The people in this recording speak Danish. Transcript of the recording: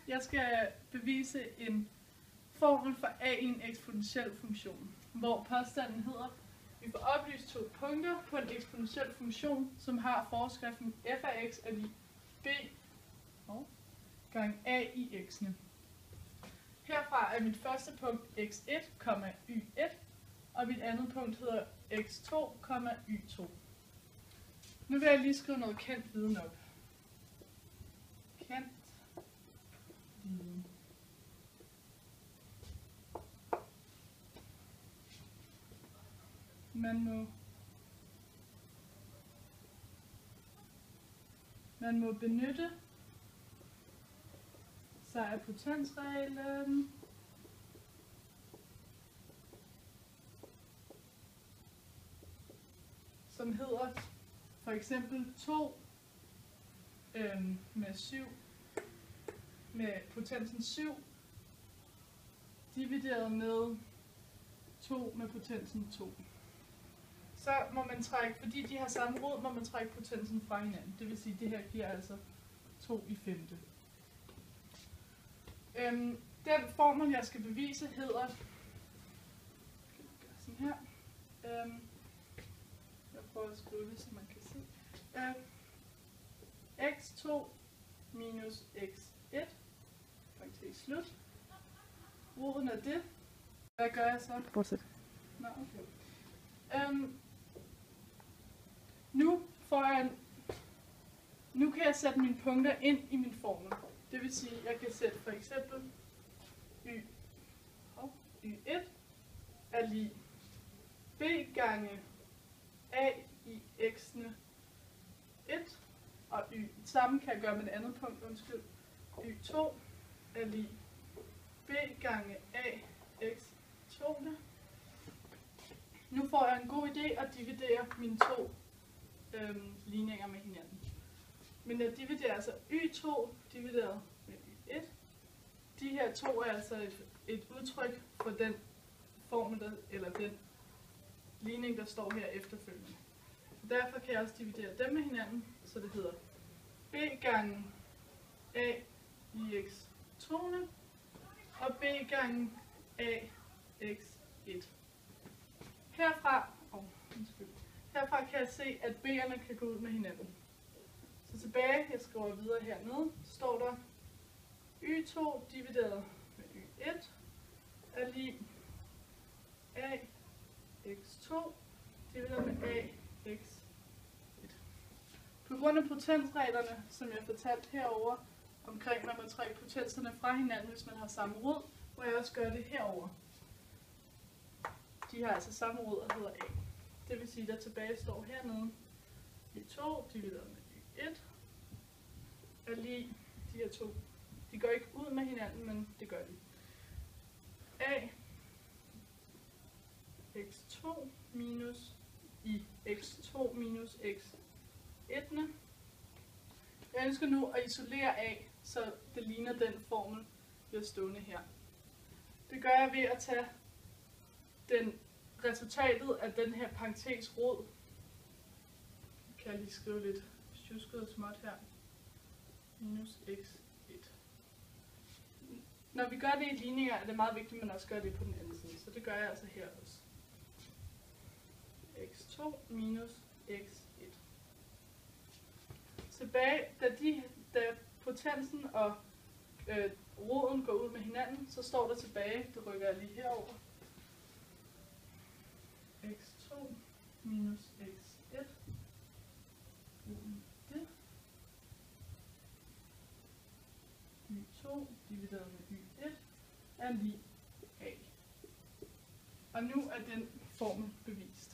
Jeg skal bevise en formel for a i en eksponentiel funktion, hvor påstanden hedder, vi får oplyst to punkter på en eksponentiel funktion, som har forskriften f af x er lig b gange a i x'ene. Herfra er mit første punkt x1, y1, og mit andet punkt hedder x2, y2. Nu vil jeg lige skrive noget kendt viden op. Kendt viden. Man må benytte sig af potensreglen som hedder for eksempel 2 med 7 med potensen 7 divideret med 2 med potensen 2. Så må man trække, fordi de har samme rod, må man trække potensen fra hinanden. Det vil sige, at det her giver altså 2 i femte. Den formel, jeg skal bevise, hedder sådan her. Jeg prøver at skrive det, så man kan se. x2 minus x1, faktisk slut. Roden af det. Hvad gør jeg så? Fortsæt. Nå, okay. Nu kan jeg sætte mine punkter ind i min formel. Det vil sige, at jeg kan sætte for eksempel y1 er lig b gange a i x'ene 1, og samme kan jeg gøre med et andet punkt, undskyld. y2 er lig b gange a x 2'ene. Nu får jeg en god idé at dividere mine to ligninger med hinanden. Men jeg dividerer altså y2 divideret med y1. De her to er altså et udtryk for den formel, eller den ligning, der står her efterfølgende. Så derfor kan jeg også dividere dem med hinanden, så det hedder b gange a i x 2'ene og b gange a x 1. Herfra kan jeg se, at b'erne kan gå ud med hinanden. Så tilbage, jeg skriver videre hernede, står der y2 divideret med y1 er lig a x2 divideret med a x1. På grund af potensreglerne, som jeg fortalte herover omkring, når man trækker potenserne fra hinanden, hvis man har samme rod, må jeg også gøre det herover. De har altså samme rod og hedder a. Det vil sige, at der tilbage står hernede y2 divideret med y1 er lig de her to. De går ikke ud med hinanden, men det gør de. A x2 minus i x2 minus x1'ene. Jeg ønsker nu at isolere A, så det ligner den formel, vi har stående her. Det gør jeg ved at tage resultatet af den her parentes rod. Kan jeg lige skrive lidt sjusket og småt her. Minus x1. Når vi gør det i ligninger, er det meget vigtigt, at man også gør det på den anden side. Så det gør jeg altså her også. x2 minus x1. Tilbage, da potensen og roden går ud med hinanden, så står der tilbage, det rykker jeg lige herover. x2 minus x1 det. y2 divideret med y1 er lig a. Og nu er den formel bevist.